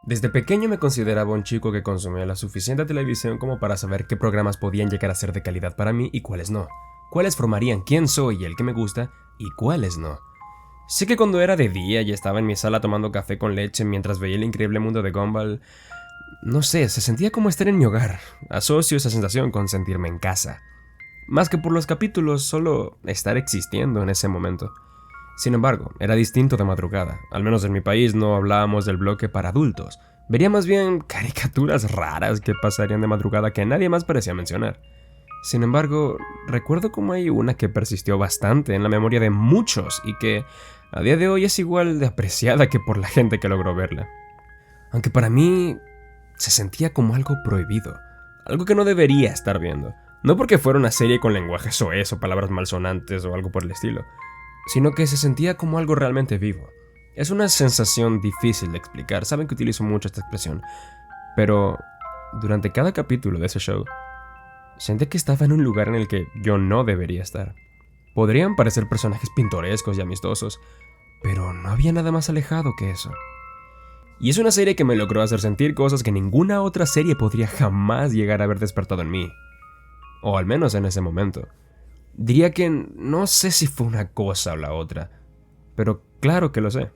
Desde pequeño me consideraba un chico que consumía la suficiente televisión como para saber qué programas podían llegar a ser de calidad para mí y cuáles no. Cuáles formarían quién soy y el que me gusta y cuáles no. Sé que cuando era de día y estaba en mi sala tomando café con leche mientras veía el increíble mundo de Gumball, no sé, se sentía como estar en mi hogar. Asocio esa sensación con sentirme en casa. Más que por los capítulos, solo estar existiendo en ese momento. Sin embargo, era distinto de madrugada. Al menos en mi país no hablábamos del bloque para adultos. Vería más bien caricaturas raras que pasarían de madrugada que nadie más parecía mencionar. Sin embargo, recuerdo como hay una que persistió bastante en la memoria de muchos y que a día de hoy es igual de apreciada que por la gente que logró verla. Aunque para mí se sentía como algo prohibido, algo que no debería estar viendo. No porque fuera una serie con lenguaje soez o palabras malsonantes o algo por el estilo, sino que se sentía como algo realmente vivo. Es una sensación difícil de explicar, saben que utilizo mucho esta expresión, pero durante cada capítulo de ese show, sentí que estaba en un lugar en el que yo no debería estar. Podrían parecer personajes pintorescos y amistosos, pero no había nada más alejado que eso. Y es una serie que me logró hacer sentir cosas que ninguna otra serie podría jamás llegar a haber despertado en mí. O al menos en ese momento. Diría que no sé si fue una cosa o la otra, pero claro que lo sé.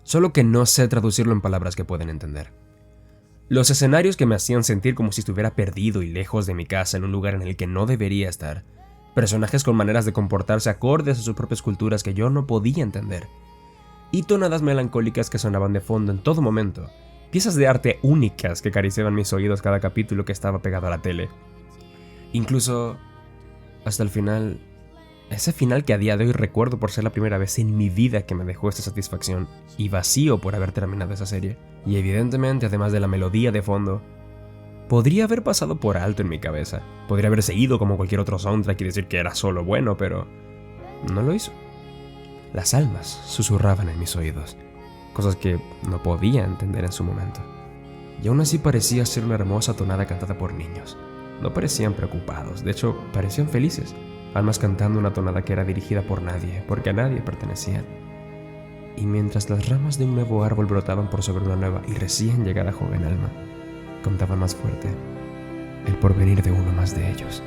Solo que no sé traducirlo en palabras que pueden entender. Los escenarios que me hacían sentir como si estuviera perdido y lejos de mi casa en un lugar en el que no debería estar. Personajes con maneras de comportarse acordes a sus propias culturas que yo no podía entender. Y tonadas melancólicas que sonaban de fondo en todo momento. Piezas de arte únicas que acariciaban mis oídos cada capítulo que estaba pegado a la tele. Incluso hasta el final, ese final que a día de hoy recuerdo por ser la primera vez en mi vida que me dejó esta satisfacción y vacío por haber terminado esa serie. Y evidentemente, además de la melodía de fondo, podría haber pasado por alto en mi cabeza. Podría haberse ido como cualquier otro soundtrack y decir que era solo bueno, pero no lo hizo. Las almas susurraban en mis oídos, cosas que no podía entender en su momento. Y aún así parecía ser una hermosa tonada cantada por niños. No parecían preocupados, de hecho parecían felices, almas cantando una tonada que era dirigida por nadie, porque a nadie pertenecían. Y mientras las ramas de un nuevo árbol brotaban por sobre una nueva y recién llegada joven alma, contaban más fuerte el porvenir de uno más de ellos.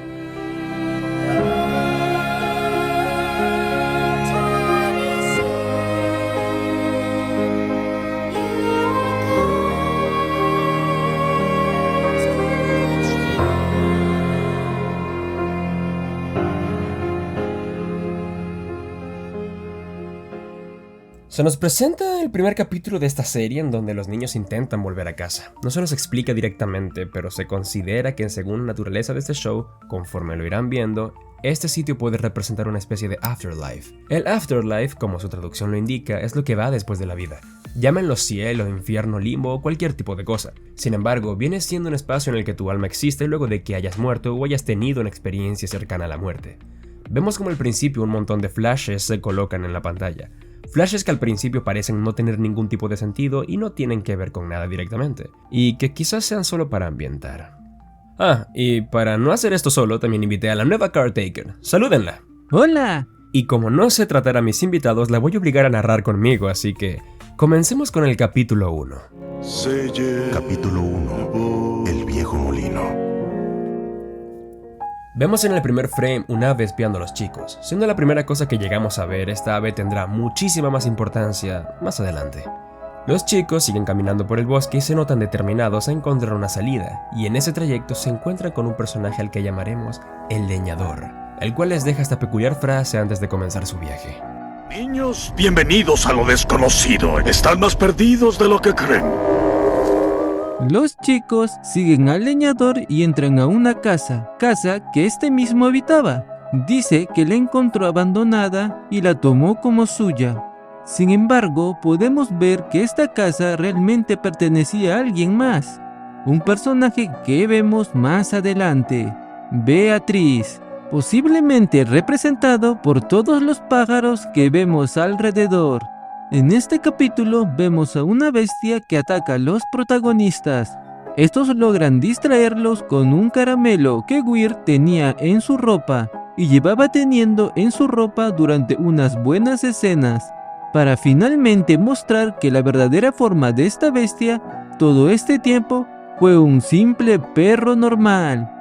Se nos presenta el primer capítulo de esta serie en donde los niños intentan volver a casa. No se nos explica directamente, pero se considera que según la naturaleza de este show, conforme lo irán viendo, este sitio puede representar una especie de afterlife. El afterlife, como su traducción lo indica, es lo que va después de la vida. Llámenlo cielo, infierno, limbo o cualquier tipo de cosa. Sin embargo, viene siendo un espacio en el que tu alma existe luego de que hayas muerto o hayas tenido una experiencia cercana a la muerte. Vemos como al principio un montón de flashes se colocan en la pantalla. Flashes que al principio parecen no tener ningún tipo de sentido y no tienen que ver con nada directamente, y que quizás sean solo para ambientar. Y para no hacer esto solo, también invité a la nueva caretaker. ¡Salúdenla! ¡Hola! Y como no sé tratar a mis invitados, la voy a obligar a narrar conmigo, así que comencemos con el capítulo 1. Capítulo 1. El viejo molino. Vemos en el primer frame un ave espiando a los chicos. Siendo la primera cosa que llegamos a ver, esta ave tendrá muchísima más importancia más adelante. Los chicos siguen caminando por el bosque y se notan determinados a encontrar una salida, y en ese trayecto se encuentran con un personaje al que llamaremos el leñador, el cual les deja esta peculiar frase antes de comenzar su viaje. Niños, bienvenidos a lo desconocido. Están más perdidos de lo que creen. Los chicos siguen al leñador y entran a una casa que este mismo habitaba. Dice que la encontró abandonada y la tomó como suya. Sin embargo, podemos ver que esta casa realmente pertenecía a alguien más. Un personaje que vemos más adelante, Beatriz, posiblemente representado por todos los pájaros que vemos alrededor. En este capítulo vemos a una bestia que ataca a los protagonistas. Estos logran distraerlos con un caramelo que Weir tenía en su ropa y llevaba teniendo en su ropa durante unas buenas escenas, para finalmente mostrar que la verdadera forma de esta bestia todo este tiempo fue un simple perro normal.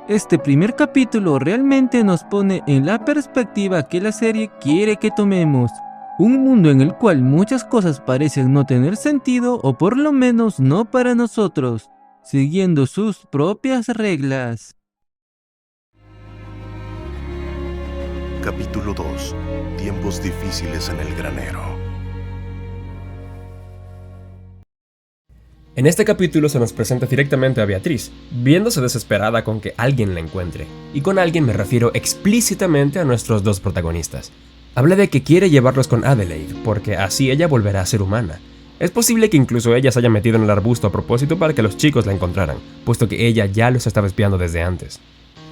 Este primer capítulo realmente nos pone en la perspectiva que la serie quiere que tomemos. Un mundo en el cual muchas cosas parecen no tener sentido, o por lo menos no para nosotros, siguiendo sus propias reglas. Capítulo 2. Tiempos difíciles en el granero. En este capítulo se nos presenta directamente a Beatriz, viéndose desesperada con que alguien la encuentre, y con alguien me refiero explícitamente a nuestros dos protagonistas. Habla de que quiere llevarlos con Adelaide, porque así ella volverá a ser humana. Es posible que incluso ella se haya metido en el arbusto a propósito para que los chicos la encontraran, puesto que ella ya los estaba espiando desde antes.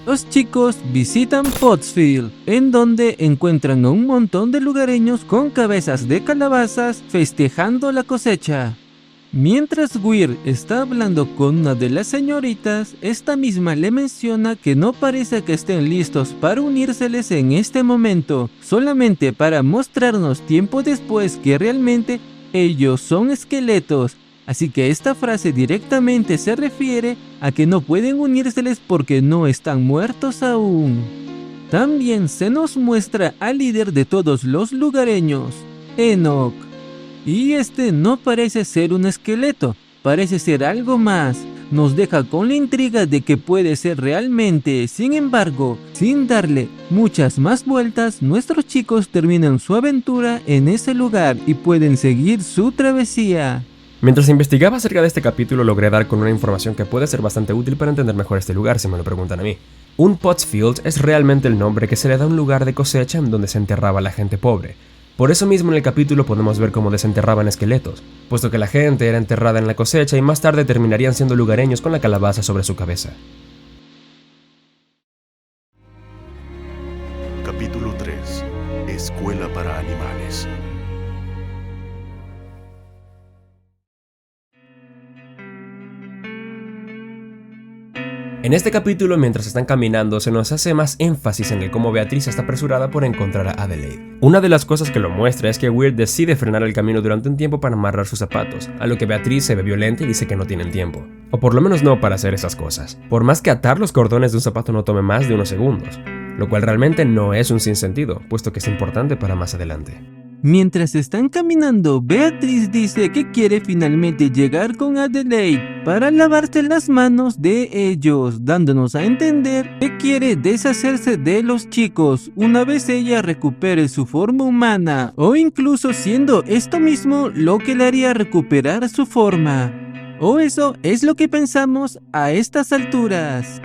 Los chicos visitan Pottsfield, en donde encuentran a un montón de lugareños con cabezas de calabazas festejando la cosecha. Mientras Weird está hablando con una de las señoritas, esta misma le menciona que no parece que estén listos para unírseles en este momento, solamente para mostrarnos tiempo después que realmente ellos son esqueletos. Así que esta frase directamente se refiere a que no pueden unírseles porque no están muertos aún. También se nos muestra al líder de todos los lugareños, Enoch. Y este no parece ser un esqueleto, parece ser algo más. Nos deja con la intriga de que puede ser realmente. Sin embargo, sin darle muchas más vueltas, nuestros chicos terminan su aventura en ese lugar y pueden seguir su travesía. Mientras investigaba acerca de este capítulo logré dar con una información que puede ser bastante útil para entender mejor este lugar si me lo preguntan a mí. Un Pottsfield es realmente el nombre que se le da a un lugar de cosecha en donde se enterraba la gente pobre. Por eso mismo en el capítulo podemos ver cómo desenterraban esqueletos, puesto que la gente era enterrada en la cosecha y más tarde terminarían siendo lugareños con la calabaza sobre su cabeza. Capítulo 3. Escuela para animales. En este capítulo, mientras están caminando, se nos hace más énfasis en el cómo Beatriz está apresurada por encontrar a Adelaide. Una de las cosas que lo muestra es que Weird decide frenar el camino durante un tiempo para amarrar sus zapatos, a lo que Beatriz se ve violenta y dice que no tienen tiempo. O por lo menos no para hacer esas cosas. Por más que atar los cordones de un zapato no tome más de unos segundos, lo cual realmente no es un sinsentido, puesto que es importante para más adelante. Mientras están caminando, Beatriz dice que quiere finalmente llegar con Adelaide para lavarse las manos de ellos, dándonos a entender que quiere deshacerse de los chicos una vez ella recupere su forma humana, o incluso siendo esto mismo lo que le haría recuperar su forma. O eso es lo que pensamos a estas alturas.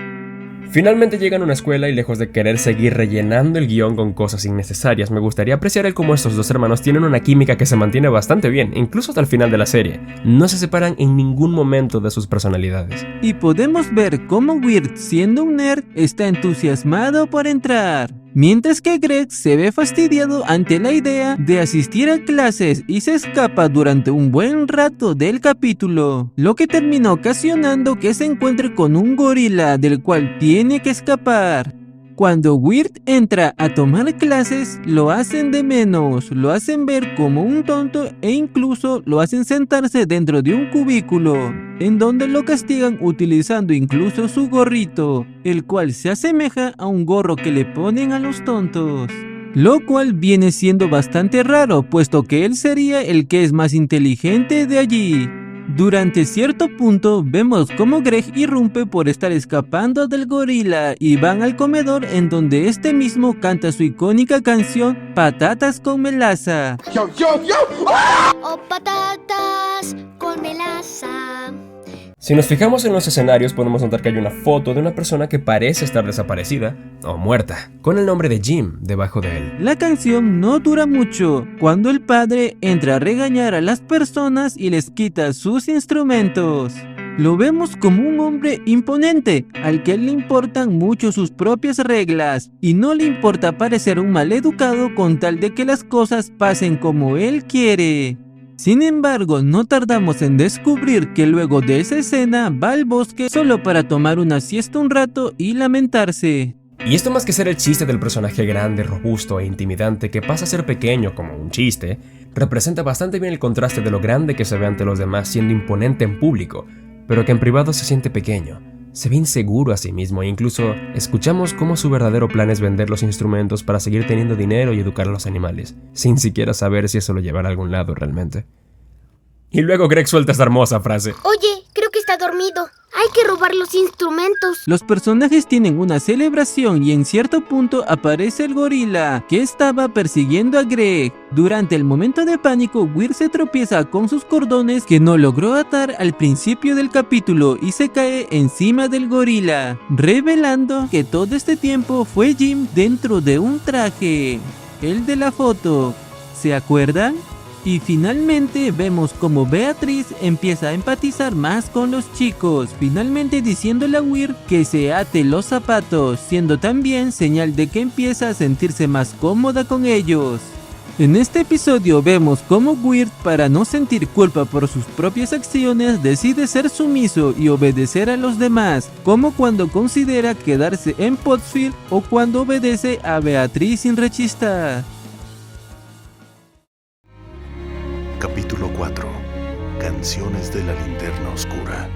Finalmente llegan a una escuela y lejos de querer seguir rellenando el guión con cosas innecesarias, me gustaría apreciar el cómo estos dos hermanos tienen una química que se mantiene bastante bien, incluso hasta el final de la serie. No se separan en ningún momento de sus personalidades. Y podemos ver cómo Weird, siendo un nerd, está entusiasmado por entrar, mientras que Greg se ve fastidiado ante la idea de asistir a clases y se escapa durante un buen rato del capítulo, lo que termina ocasionando que se encuentre con un gorila del cual tiene que escapar. Cuando Weird entra a tomar clases, lo hacen de menos, lo hacen ver como un tonto e incluso lo hacen sentarse dentro de un cubículo, en donde lo castigan utilizando incluso su gorrito, el cual se asemeja a un gorro que le ponen a los tontos. Lo cual viene siendo bastante raro, puesto que él sería el que es más inteligente de allí. Durante cierto punto vemos cómo Greg irrumpe por estar escapando del gorila y van al comedor en donde este mismo canta su icónica canción Patatas con melaza. Oh, patatas con melaza. Si nos fijamos en los escenarios podemos notar que hay una foto de una persona que parece estar desaparecida o muerta, con el nombre de Jim debajo de él. La canción no dura mucho, cuando el padre entra a regañar a las personas y les quita sus instrumentos. Lo vemos como un hombre imponente, al que le importan mucho sus propias reglas, y no le importa parecer un maleducado con tal de que las cosas pasen como él quiere. Sin embargo, no tardamos en descubrir que luego de esa escena va al bosque solo para tomar una siesta un rato y lamentarse. Y esto, más que ser el chiste del personaje grande, robusto e intimidante que pasa a ser pequeño como un chiste, Representa bastante bien el contraste de lo grande que se ve ante los demás siendo imponente en público, pero que en privado se siente pequeño. Se ve inseguro a sí mismo e incluso escuchamos cómo su verdadero plan es vender los instrumentos para seguir teniendo dinero y educar a los animales, sin siquiera saber si eso lo llevará a algún lado realmente. Y luego Greg suelta esta hermosa frase. Oye, creo que está dormido. Hay que robar los instrumentos. Los personajes tienen una celebración y en cierto punto aparece el gorila que estaba persiguiendo a Greg. Durante el momento de pánico, Weird se tropieza con sus cordones que no logró atar al principio del capítulo y se cae encima del gorila, revelando que todo este tiempo fue Jim dentro de un traje. El de la foto, ¿se acuerdan? Y finalmente vemos como Beatriz empieza a empatizar más con los chicos, finalmente diciéndole a Weird que se ate los zapatos, siendo también señal de que empieza a sentirse más cómoda con ellos. En este episodio vemos cómo Weird, para no sentir culpa por sus propias acciones, decide ser sumiso y obedecer a los demás, como cuando considera quedarse en Pottsfield o cuando obedece a Beatriz sin rechistar. Capítulo 4. Canciones de la linterna oscura.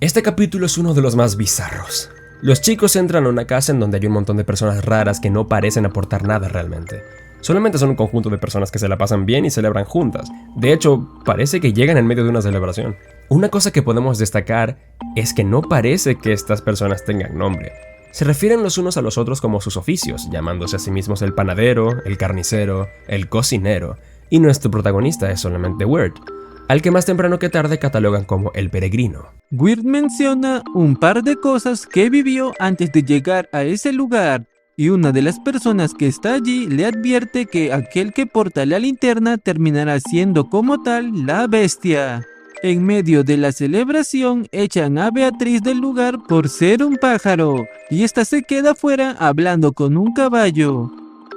Este capítulo es uno de los más bizarros. Los chicos entran a una casa en donde hay un montón de personas raras que no parecen aportar nada realmente. Solamente son un conjunto de personas que se la pasan bien y celebran juntas. De hecho, parece que llegan en medio de una celebración. Una cosa que podemos destacar es que no parece que estas personas tengan nombre. Se refieren los unos a los otros como sus oficios, llamándose a sí mismos el panadero, el carnicero, el cocinero, y nuestro protagonista es solamente Weird, al que más temprano que tarde catalogan como el peregrino. Weird menciona un par de cosas que vivió antes de llegar a ese lugar, y una de las personas que está allí le advierte que aquel que porta la linterna terminará siendo como tal la bestia. En medio de la celebración echan a Beatriz del lugar por ser un pájaro, y esta se queda fuera hablando con un caballo.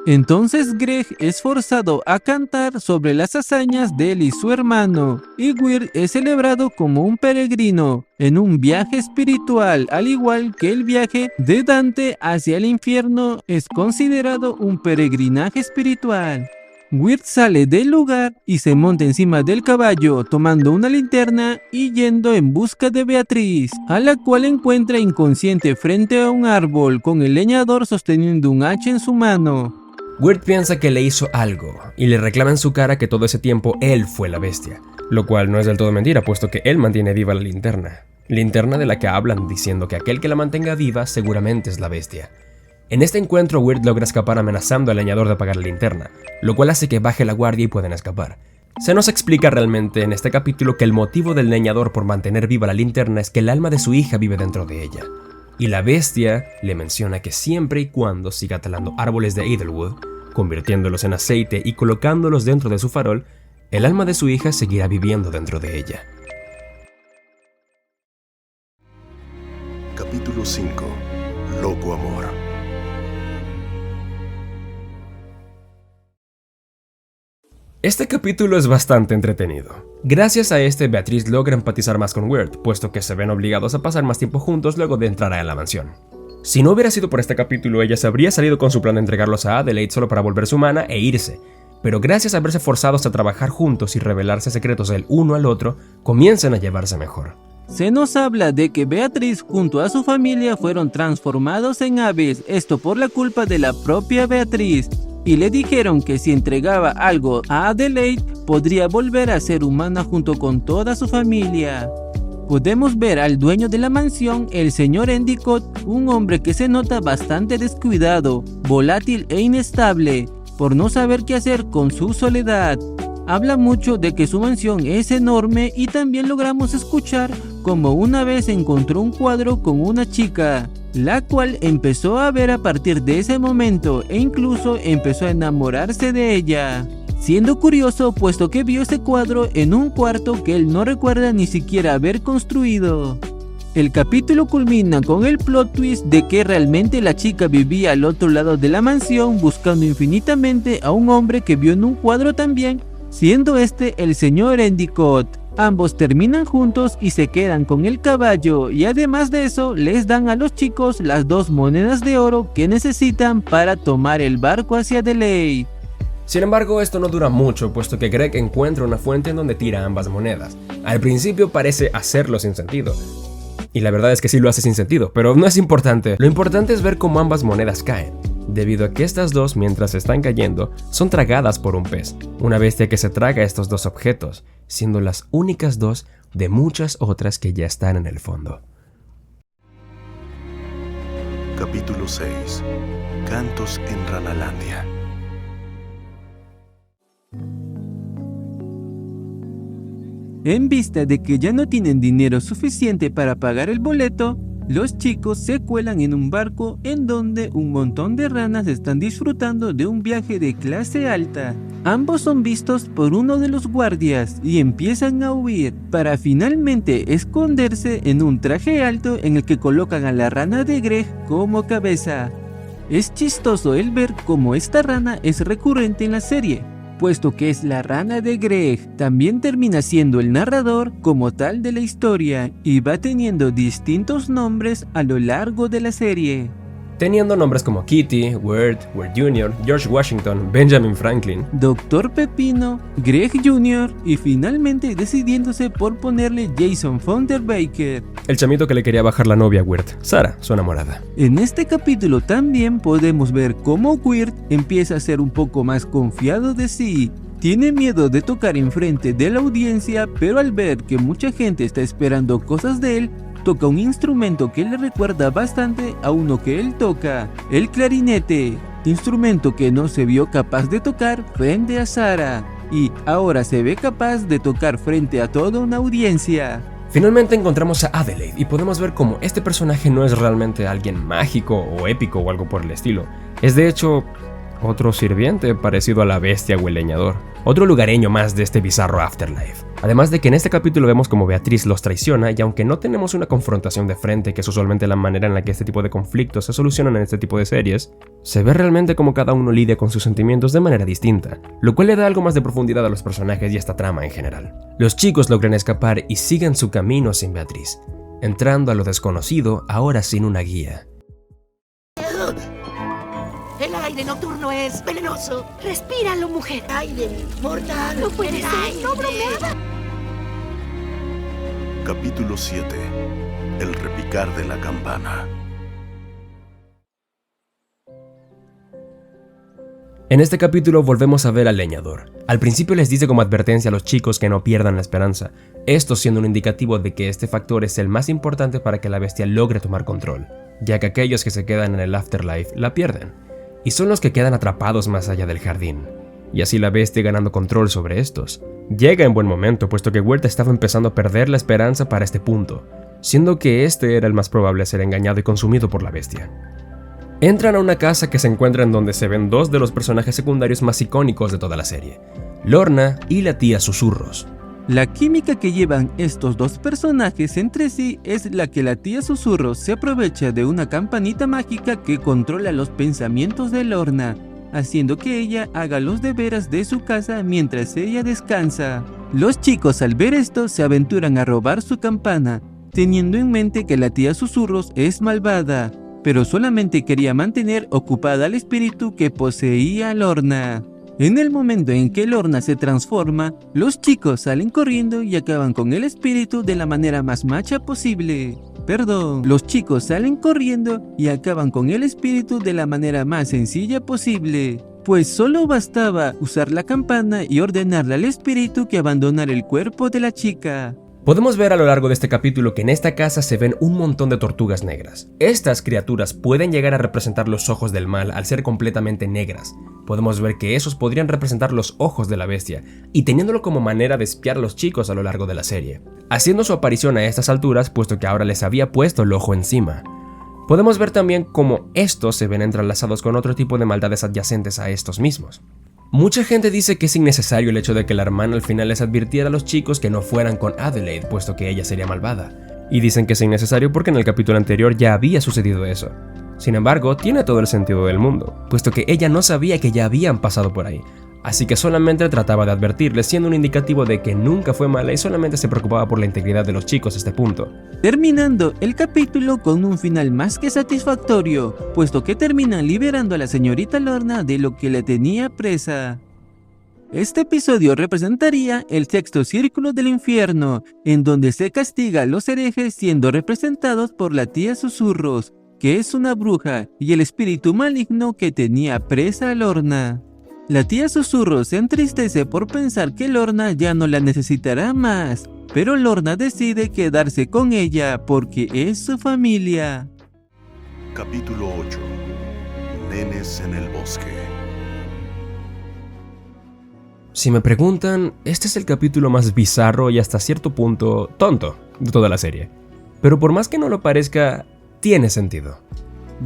Entonces Greg es forzado a cantar sobre las hazañas de él y su hermano, y Weird es celebrado como un peregrino en un viaje espiritual, al igual que el viaje de Dante hacia el infierno es considerado un peregrinaje espiritual. Weird sale del lugar y se monta encima del caballo, tomando una linterna y yendo en busca de Beatriz, a la cual encuentra inconsciente frente a un árbol con el leñador sosteniendo un hacha en su mano. Weird piensa que le hizo algo y le reclama en su cara que todo ese tiempo él fue la bestia, lo cual no es del todo mentira, puesto que él mantiene viva la linterna de la que hablan diciendo que aquel que la mantenga viva seguramente es la bestia. En este encuentro, Weird logra escapar amenazando al leñador de apagar la linterna, lo cual hace que baje la guardia y puedan escapar. Se nos explica realmente en este capítulo que el motivo del leñador por mantener viva la linterna es que el alma de su hija vive dentro de ella. Y la bestia le menciona que siempre y cuando siga talando árboles de Idlewood, convirtiéndolos en aceite y colocándolos dentro de su farol, el alma de su hija seguirá viviendo dentro de ella. Capítulo 5. Loco amor. Este capítulo es bastante entretenido. Gracias a este, Beatriz logra empatizar más con Weird, puesto que se ven obligados a pasar más tiempo juntos luego de entrar a la mansión. Si no hubiera sido por este capítulo, ella se habría salido con su plan de entregarlos a Adelaide solo para volverse humana e irse, pero gracias a verse forzados a trabajar juntos y revelarse secretos el uno al otro, comienzan a llevarse mejor. Se nos habla de que Beatriz junto a su familia fueron transformados en aves, esto por la culpa de la propia Beatriz, y le dijeron que si entregaba algo a Adelaide podría volver a ser humana junto con toda su familia. Podemos ver al dueño de la mansión, el señor Endicott, un hombre que se nota bastante descuidado, volátil e inestable, por no saber qué hacer con su soledad. Habla mucho de que su mansión es enorme y también logramos escuchar como una vez encontró un cuadro con una chica, la cual empezó a ver a partir de ese momento e incluso empezó a enamorarse de ella. Siendo curioso puesto que vio ese cuadro en un cuarto que él no recuerda ni siquiera haber construido. El capítulo culmina con el plot twist de que realmente la chica vivía al otro lado de la mansión buscando infinitamente a un hombre que vio en un cuadro también, siendo este el señor Endicott. Ambos terminan juntos y se quedan con el caballo, y además de eso les dan a los chicos las 2 monedas de oro que necesitan para tomar el barco hacia Adelaide. Sin embargo, esto no dura mucho, puesto que Greg encuentra una fuente en donde tira ambas monedas. Al principio parece hacerlo sin sentido, y la verdad es que sí lo hace sin sentido, pero no es importante. Lo importante es ver cómo ambas monedas caen, debido a que estas dos, mientras están cayendo, son tragadas por un pez, una bestia que se traga estos 2 objetos, siendo las únicas 2 de muchas otras que ya están en el fondo. Capítulo 6. Cantos en Ranalandia. En vista de que ya no tienen dinero suficiente para pagar el boleto, los chicos se cuelan en un barco en donde un montón de ranas están disfrutando de un viaje de clase alta. Ambos son vistos por uno de los guardias y empiezan a huir para finalmente esconderse en un traje alto en el que colocan a la rana de Greg como cabeza. Es chistoso el ver cómo esta rana es recurrente en la serie, puesto que es la rana de Greg. También termina siendo el narrador como tal de la historia y va teniendo distintos nombres a lo largo de la serie, teniendo nombres como Kitty, Wirt Jr., George Washington, Benjamin Franklin, Dr. Pepino, Greg Jr. y finalmente decidiéndose por ponerle Jason Baker, el chamito que le quería bajar la novia a Wirt, Sarah, su enamorada. En este capítulo también podemos ver cómo Wirt empieza a ser un poco más confiado de sí. Tiene miedo de tocar enfrente de la audiencia, pero al ver que mucha gente está esperando cosas de él, toca un instrumento que le recuerda bastante a uno que él toca, el clarinete, instrumento que no se vio capaz de tocar frente a Sarah, y ahora se ve capaz de tocar frente a toda una audiencia. Finalmente encontramos a Adelaide y podemos ver cómo este personaje no es realmente alguien mágico o épico o algo por el estilo. Es de hecho otro sirviente parecido a la bestia o el leñador, otro lugareño más de este bizarro afterlife. Además de que en este capítulo vemos como Beatriz los traiciona, y aunque no tenemos una confrontación de frente, que es usualmente la manera en la que este tipo de conflictos se solucionan en este tipo de series, se ve realmente como cada uno lidia con sus sentimientos de manera distinta, lo cual le da algo más de profundidad a los personajes y a esta trama en general. Los chicos logran escapar y siguen su camino sin Beatriz, entrando a lo desconocido ahora sin una guía. El aire nocturno es venenoso. Respíralo, mujer. Aire mortal. No puede El ser, aire. no bromeaba. Capítulo 7. El repicar de la campana. En este capítulo volvemos a ver al leñador. Al principio les dice como advertencia a los chicos que no pierdan la esperanza, esto siendo un indicativo de que este factor es el más importante para que la bestia logre tomar control, ya que aquellos que se quedan en el afterlife la pierden, y son los que quedan atrapados más allá del jardín. Y así la bestia ganando control sobre estos. Llega en buen momento, puesto que Huerta estaba empezando a perder la esperanza para este punto, siendo que este era el más probable a ser engañado y consumido por la bestia. Entran a una casa que se encuentra en donde se ven 2 de los personajes secundarios más icónicos de toda la serie, Lorna y la tía Susurros. La química que llevan estos 2 personajes entre sí es la que la tía Susurros se aprovecha de una campanita mágica que controla los pensamientos de Lorna, haciendo que ella haga los deberes de su casa mientras ella descansa. Los chicos al ver esto se aventuran a robar su campana, teniendo en mente que la tía Susurros es malvada, pero solamente quería mantener ocupada al espíritu que poseía a Lorna. En el momento en que Lorna se transforma, los chicos salen corriendo y acaban con el espíritu de la manera más macha posible. Los chicos salen corriendo y acaban con el espíritu de la manera más sencilla posible, pues solo bastaba usar la campana y ordenarle al espíritu que abandonara el cuerpo de la chica. Podemos ver a lo largo de este capítulo que en esta casa se ven un montón de tortugas negras. Estas criaturas pueden llegar a representar los ojos del mal al ser completamente negras. Podemos ver que esos podrían representar los ojos de la bestia, y teniéndolo como manera de espiar a los chicos a lo largo de la serie, haciendo su aparición a estas alturas puesto que ahora les había puesto el ojo encima. Podemos ver también cómo estos se ven entrelazados con otro tipo de maldades adyacentes a estos mismos. Mucha gente dice que es innecesario el hecho de que la hermana al final les advirtiera a los chicos que no fueran con Adelaide, puesto que ella sería malvada. Y dicen que es innecesario porque en el capítulo anterior ya había sucedido eso. Sin embargo, tiene todo el sentido del mundo, puesto que ella no sabía que ya habían pasado por ahí. así que solamente trataba de advertirles, siendo un indicativo de que nunca fue mala y solamente se preocupaba por la integridad de los chicos a este punto. Terminando el capítulo con un final más que satisfactorio, puesto que terminan liberando a la señorita Lorna de lo que la tenía presa. Este episodio representaría el sexto círculo del infierno, en donde se castiga a los herejes siendo representados por la tía Susurros, que es una bruja, y el espíritu maligno que tenía presa a Lorna. La tía Susurros se entristece por pensar que Lorna ya no la necesitará más, pero Lorna decide quedarse con ella porque es su familia. Capítulo 8. Nenes en el bosque. Si me preguntan, este es el capítulo más bizarro y hasta cierto punto tonto de toda la serie. Pero por más que no lo parezca, tiene sentido.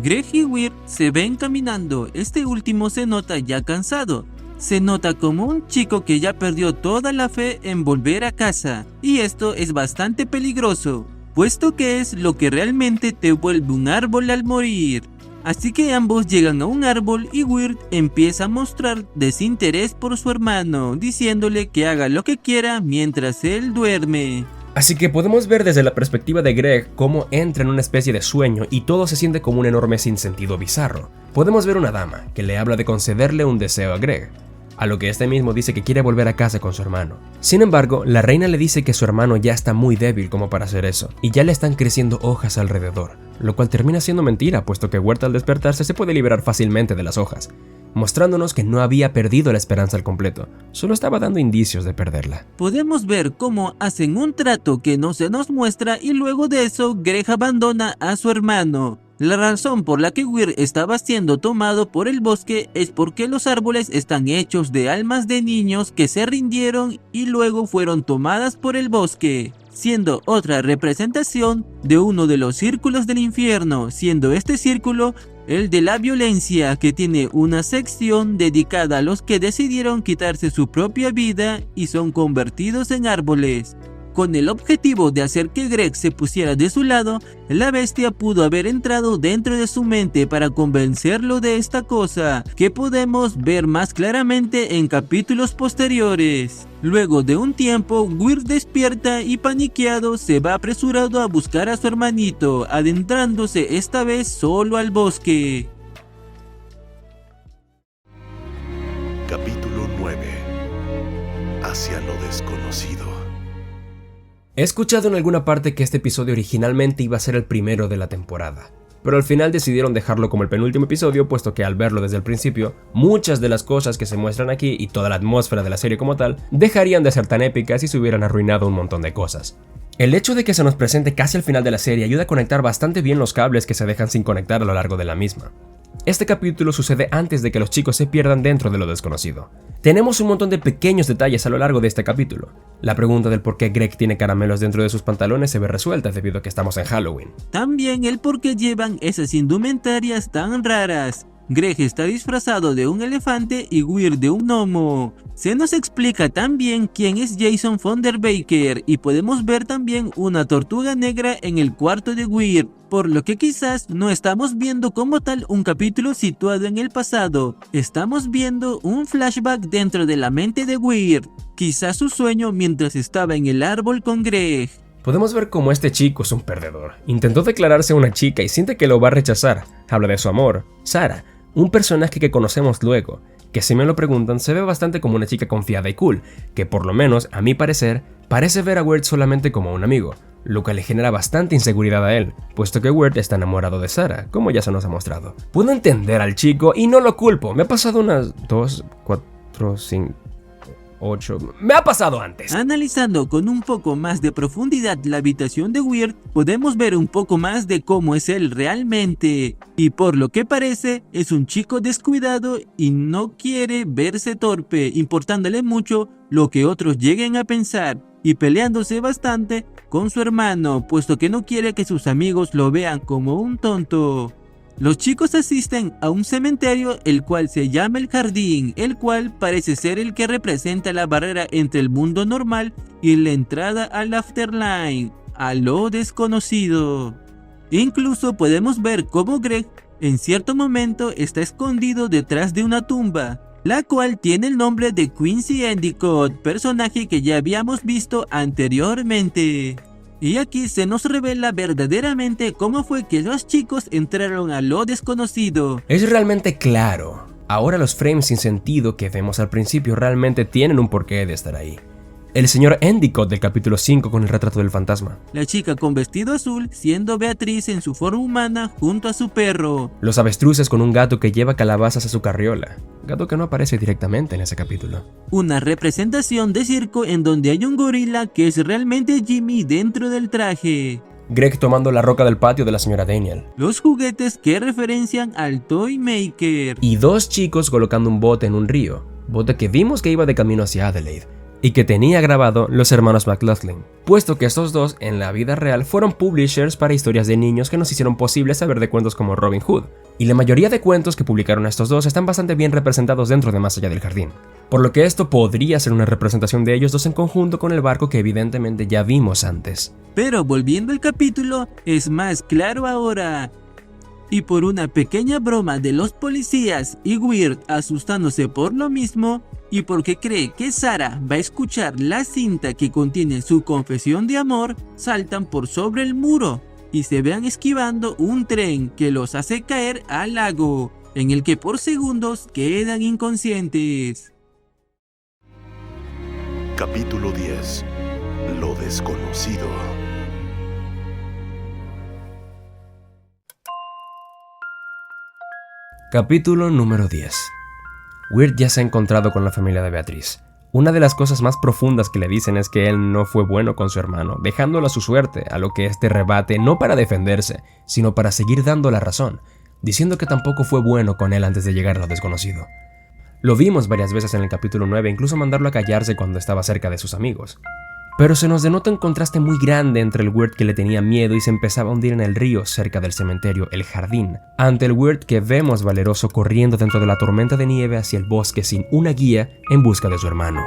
Greg y Weird se ven caminando, este último se nota ya cansado. Se nota como un chico que ya perdió toda la fe en volver a casa, y esto es bastante peligroso, puesto que es lo que realmente te vuelve un árbol al morir. Así que ambos llegan a un árbol y Weird empieza a mostrar desinterés por su hermano, diciéndole que haga lo que quiera mientras él duerme. Así que podemos ver desde la perspectiva de Greg cómo entra en una especie de sueño y todo se siente como un enorme sinsentido bizarro. Podemos ver una dama que le habla de concederle un deseo a Greg, a lo que este mismo dice que quiere volver a casa con su hermano. Sin embargo, la reina le dice que su hermano ya está muy débil como para hacer eso, y ya le están creciendo hojas alrededor, lo cual termina siendo mentira, puesto que Weird al despertarse se puede liberar fácilmente de las hojas, mostrándonos que no había perdido la esperanza al completo, solo estaba dando indicios de perderla. Podemos ver cómo hacen un trato que no se nos muestra y luego de eso Greg abandona a su hermano. La razón por la que Weird estaba siendo tomado por el bosque es porque los árboles están hechos de almas de niños que se rindieron y luego fueron tomadas por el bosque, siendo otra representación de uno de los círculos del infierno, siendo este círculo el de la violencia, que tiene una sección dedicada a los que decidieron quitarse su propia vida y son convertidos en árboles. Con el objetivo de hacer que Greg se pusiera de su lado, la bestia pudo haber entrado dentro de su mente para convencerlo de esta cosa, que podemos ver más claramente en capítulos posteriores. Luego de un tiempo, Weird despierta y paniqueado se va apresurado a buscar a su hermanito, adentrándose esta vez solo al bosque. Capítulo 9. Hacia lo desconocido. He escuchado en alguna parte que este episodio originalmente iba a ser el primero de la temporada, pero al final decidieron dejarlo como el penúltimo episodio, puesto que al verlo desde el principio, muchas de las cosas que se muestran aquí y toda la atmósfera de la serie como tal, dejarían de ser tan épicas y se hubieran arruinado un montón de cosas. El hecho de que se nos presente casi al final de la serie ayuda a conectar bastante bien los cables que se dejan sin conectar a lo largo de la misma. Este capítulo sucede antes de que los chicos se pierdan dentro de lo desconocido. Tenemos un montón de pequeños detalles a lo largo de este capítulo. La pregunta del por qué Greg tiene caramelos dentro de sus pantalones se ve resuelta debido a que estamos en Halloween. También el por qué llevan esas indumentarias tan raras. Greg está disfrazado de un elefante y Weird de un gnomo. Se nos explica también quién es Jason Fonderbaker y podemos ver también una tortuga negra en el cuarto de Weird, por lo que quizás no estamos viendo como tal un capítulo situado en el pasado, estamos viendo un flashback dentro de la mente de Weird, quizás su sueño mientras estaba en el árbol con Greg. Podemos ver cómo este chico es un perdedor. Intentó declararse a una chica y siente que lo va a rechazar. Habla de su amor, Sarah, un personaje que conocemos luego, que si me lo preguntan se ve bastante como una chica confiada y cool, que por lo menos a mi parecer parece ver a Weird solamente como un amigo, lo que le genera bastante inseguridad a él, puesto que Weird está enamorado de Sarah, como ya se nos ha mostrado. Puedo entender al chico y no lo culpo, me ha pasado unas 2, 4, 5... 8. Me ha pasado antes. Analizando con un poco más de profundidad la habitación de Weird, podemos ver un poco más de cómo es él realmente. Y por lo que parece, es un chico descuidado y no quiere verse torpe, importándole mucho lo que otros lleguen a pensar, y peleándose bastante con su hermano, puesto que no quiere que sus amigos lo vean como un tonto. Los chicos asisten a un cementerio el cual se llama el Jardín, el cual parece ser el que representa la barrera entre el mundo normal y la entrada al Afterlife, a lo desconocido. Incluso podemos ver cómo Greg en cierto momento está escondido detrás de una tumba, la cual tiene el nombre de Quincy Endicott, personaje que ya habíamos visto anteriormente. Y aquí se nos revela verdaderamente cómo fue que los chicos entraron a lo desconocido. Es realmente claro. Ahora los frames sin sentido que vemos al principio realmente tienen un porqué de estar ahí. El señor Endicott del capítulo 5 con el retrato del fantasma. La chica con vestido azul siendo Beatriz en su forma humana junto a su perro. Los avestruces con un gato que lleva calabazas a su carriola. Gato que no aparece directamente en ese capítulo. Una representación de circo en donde hay un gorila que es realmente Jimmy dentro del traje. Greg tomando la roca del patio de la señora Daniel. Los juguetes que referencian al Toy Maker. Y dos chicos colocando un bote en un río. Bote que vimos que iba de camino hacia Adelaide. Y que tenía grabado los hermanos McLaughlin, puesto que estos dos en la vida real fueron publishers para historias de niños que nos hicieron posible saber de cuentos como Robin Hood, y la mayoría de cuentos que publicaron estos dos están bastante bien representados dentro de Más allá del jardín, por lo que esto podría ser una representación de ellos dos en conjunto con el barco que evidentemente ya vimos antes. Pero volviendo al capítulo, es más claro ahora. Y por una pequeña broma de los policías y Weird asustándose por lo mismo, y porque cree que Sarah va a escuchar la cinta que contiene su confesión de amor, saltan por sobre el muro y se vean esquivando un tren que los hace caer al lago, en el que por segundos quedan inconscientes. Capítulo 10. Lo desconocido. Capítulo número 10. Weird ya se ha encontrado con la familia de Beatriz. Una de las cosas más profundas que le dicen es que él no fue bueno con su hermano, dejándolo a su suerte, a lo que este rebate no para defenderse, sino para seguir dando la razón, diciendo que tampoco fue bueno con él antes de llegar a lo desconocido. Lo vimos varias veces en el capítulo 9, incluso mandarlo a callarse cuando estaba cerca de sus amigos. Pero se nos denota un contraste muy grande entre el Weird que le tenía miedo y se empezaba a hundir en el río cerca del cementerio, el jardín, ante el Weird que vemos valeroso corriendo dentro de la tormenta de nieve hacia el bosque sin una guía en busca de su hermano.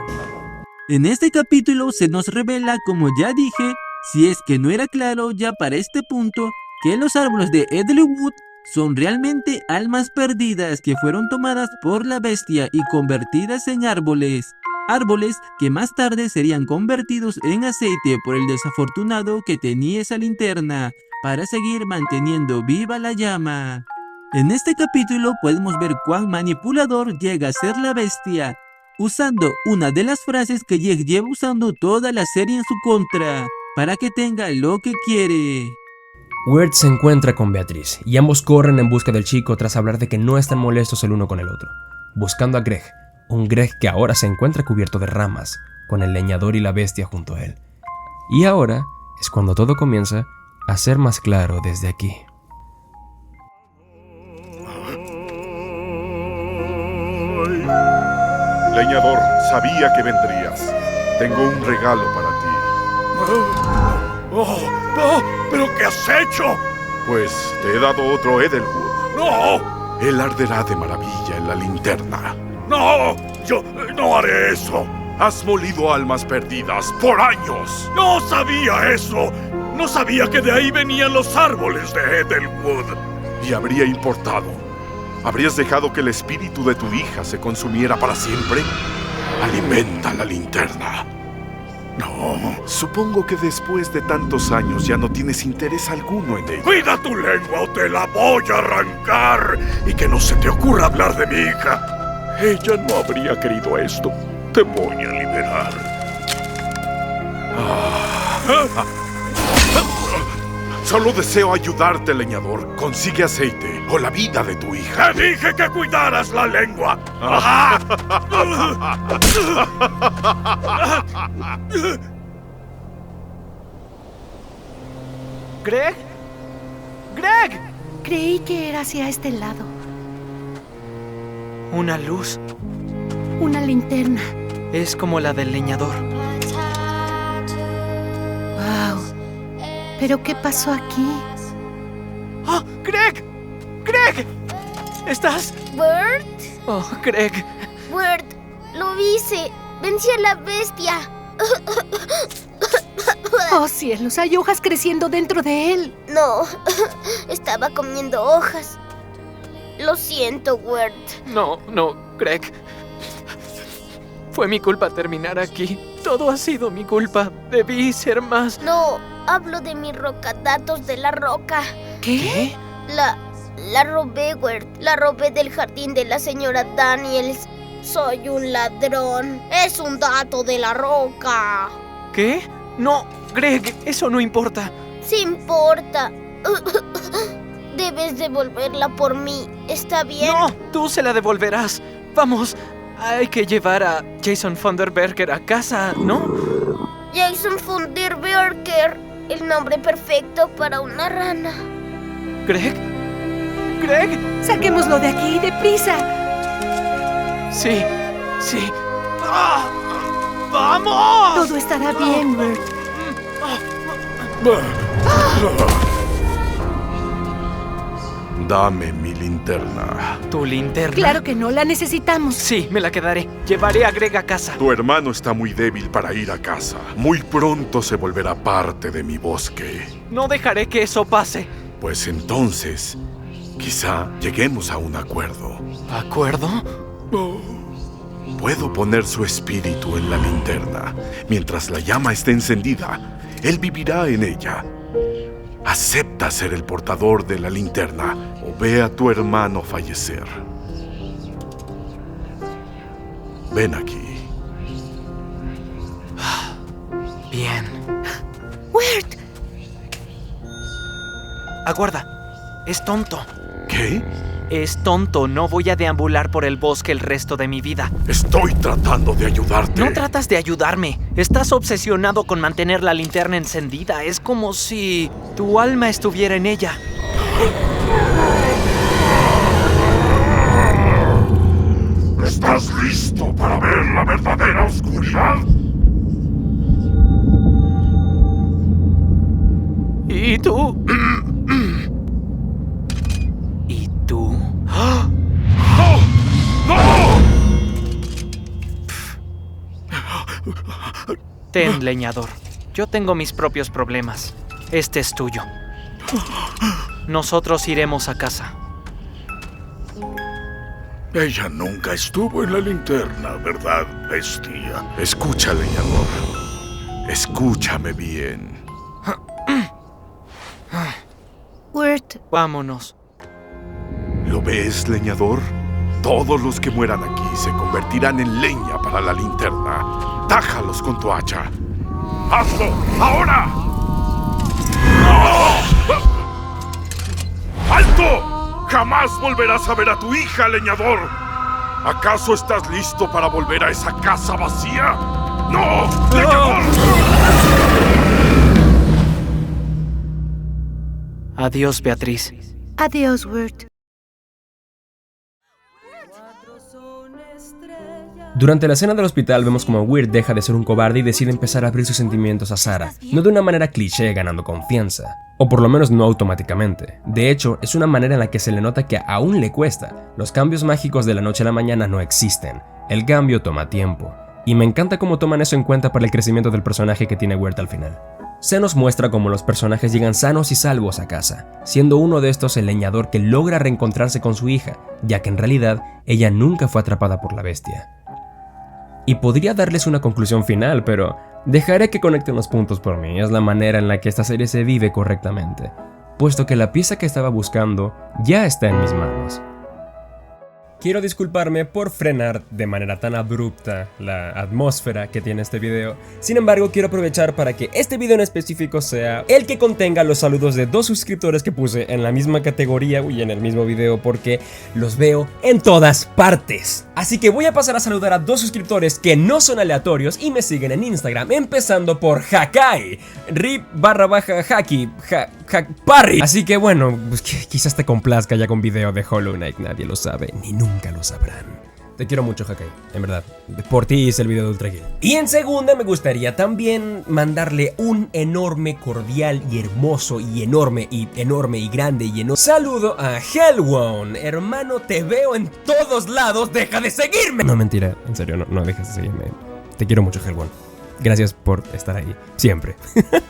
En este capítulo se nos revela, como ya dije, si es que no era claro ya para este punto, que los árboles de Edelwood son realmente almas perdidas que fueron tomadas por la bestia y convertidas en árboles. Árboles que más tarde serían convertidos en aceite por el desafortunado que tenía esa linterna para seguir manteniendo viva la llama. En este capítulo podemos ver cuán manipulador llega a ser la bestia, usando una de las frases que Jake lleva usando toda la serie en su contra, para que tenga lo que quiere. Weird se encuentra con Beatriz y ambos corren en busca del chico tras hablar de que no están molestos el uno con el otro, buscando a Greg. Un Greg que ahora se encuentra cubierto de ramas, con el leñador y la bestia junto a él. Y ahora es cuando todo comienza a ser más claro desde aquí. Leñador, sabía que vendrías. Tengo un regalo para ti. ¡Oh! ¿Pero qué has hecho? Pues te he dado otro Edelwood. ¡No! Él arderá de maravilla en la linterna. ¡No! ¡Yo no haré eso! Has molido almas perdidas por años. ¡No sabía eso! No sabía que de ahí venían los árboles de Edelwood. Y habría importado. ¿Habrías dejado que el espíritu de tu hija se consumiera para siempre? Alimenta la linterna. No. Supongo que después de tantos años ya no tienes interés alguno en ella. ¡Cuida tu lengua o te la voy a arrancar! Y que no se te ocurra hablar de mi hija. Ella no habría querido esto. Te voy a liberar. Solo deseo ayudarte, leñador. Consigue aceite o la vida de tu hija. ¡Te dije que cuidaras la lengua! ¿Greg? ¡Greg! Creí que era hacia este lado. Una luz. Una linterna. Es como la del leñador. Wow. ¿Pero qué pasó aquí? ¡Oh, Greg! ¡Greg! ¿Estás? ¿Bert? Oh, Greg. Bert, lo hice. Vencí a la bestia. ¡Oh, cielos! Hay hojas creciendo dentro de él. No, estaba comiendo hojas. Lo siento, Bert. No, Greg. Fue mi culpa terminar aquí. Todo ha sido mi culpa. Debí ser más... No, hablo de mi roca, datos de la roca. ¿Qué? La robé, Wirt. La robé del jardín de la señora Daniels. Soy un ladrón. Es un dato de la roca. ¿Qué? No, Greg, eso no importa. Sí importa. Debes devolverla por mí. ¿Está bien? No, tú se la devolverás. Vamos, hay que llevar a Jason Funderburker a casa, ¿no? Jason Funderburker. El nombre perfecto para una rana. ¿Greg? ¿Greg? Saquémoslo de aquí, deprisa. Sí, sí. ¡Ah! ¡Vamos! Todo estará bien, Wirt. Dame mi linterna. ¿Tu linterna? Claro que no, la necesitamos. Sí, me la quedaré. Llevaré a Greg a casa. Tu hermano está muy débil para ir a casa. Muy pronto se volverá parte de mi bosque. No dejaré que eso pase. Pues entonces, quizá lleguemos a un acuerdo. ¿Acuerdo? Puedo poner su espíritu en la linterna. Mientras la llama esté encendida, él vivirá en ella. Acepta ser el portador de la linterna o ve a tu hermano fallecer. Ven aquí. Bien. Wirt, Aguarda. Es tonto. ¿Qué? Es tonto. No voy a deambular por el bosque el resto de mi vida. Estoy tratando de ayudarte. No tratas de ayudarme. Estás obsesionado con mantener la linterna encendida. Es como si tu alma estuviera en ella. ¿Estás listo para ver la verdadera oscuridad? ¿Y tú? ¿Y tú? ¡Ah! Ten, leñador. Yo tengo mis propios problemas. Este es tuyo. Nosotros iremos a casa. Ella nunca estuvo en la linterna, ¿verdad, bestia? Escucha, leñador. Escúchame bien. Wirt, Vámonos. ¿Lo ves, leñador? Todos los que mueran aquí se convertirán en leña para la linterna. Tájalos con tu hacha. ¡Hazlo! ¡Ahora! ¡No! ¡Alto! ¡Jamás volverás a ver a tu hija, leñador! ¿Acaso estás listo para volver a esa casa vacía? ¡No! ¡Leñador! Adiós, Beatriz. adiós, Wirt. Durante la escena del hospital vemos como Wirt deja de ser un cobarde y decide empezar a abrir sus sentimientos a Sarah, no de una manera cliché ganando confianza, o por lo menos no automáticamente. De hecho, es una manera en la que se le nota que aún le cuesta. Los cambios mágicos de la noche a la mañana no existen, el cambio toma tiempo, y me encanta cómo toman eso en cuenta para el crecimiento del personaje que tiene Wirt al final. Se nos muestra cómo los personajes llegan sanos y salvos a casa, siendo uno de estos el leñador que logra reencontrarse con su hija, ya que en realidad ella nunca fue atrapada por la bestia. Y podría darles una conclusión final, pero dejaré que conecten los puntos por mí. Es la manera en la que esta serie se vive correctamente, puesto que la pieza que estaba buscando ya está en mis manos. Quiero disculparme por frenar de manera tan abrupta la atmósfera que tiene este video. Sin embargo, quiero aprovechar para que este video en específico sea el que contenga los saludos de 2 suscriptores que puse en la misma categoría y en el mismo video, porque los veo en todas partes. Así que voy a pasar a saludar a 2 suscriptores que no son aleatorios y me siguen en Instagram, empezando por Hakai, rip_Haki, Parry. Así que bueno, pues quizás te complazca ya con video de Hollow Knight, nadie lo sabe, ni nunca lo sabrán. Te quiero mucho, Hakai, en verdad. Por ti hice el video de Ultra Gear. Y en segunda me gustaría también mandarle un enorme, cordial y hermoso y enorme y grande y enorme saludo a Hellwon. Hermano, te veo en todos lados, deja de seguirme. No, mentira, en serio, no dejes de seguirme. Te quiero mucho, Hellwon. Gracias por estar ahí, siempre.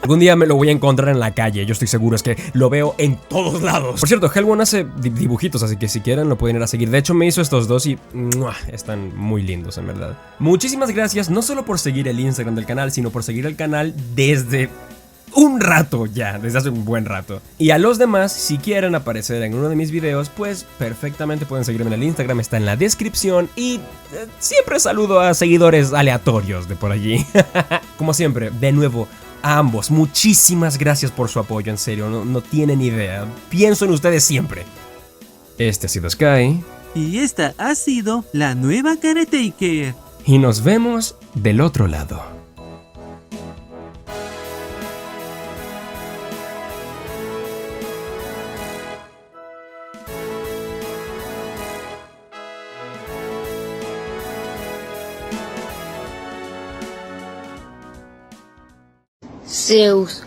Algún día me lo voy a encontrar en la calle, yo estoy seguro, es que lo veo en todos lados. Por cierto, Hellone hace dibujitos, así que si quieren lo pueden ir a seguir. De hecho, me hizo estos dos y están muy lindos, en verdad. Muchísimas gracias, no solo por seguir el Instagram del canal, sino por seguir el canal desde un rato ya, desde hace un buen rato. Y a los demás, si quieren aparecer en uno de mis videos, pues perfectamente pueden seguirme en el Instagram, está en la descripción. Y siempre saludo a seguidores aleatorios de por allí. Como siempre, de nuevo, a ambos, muchísimas gracias por su apoyo, en serio, no tienen idea. Pienso en ustedes siempre. Este ha sido Sky. Y esta ha sido la nueva Caretaker. Y nos vemos del otro lado. Zeus,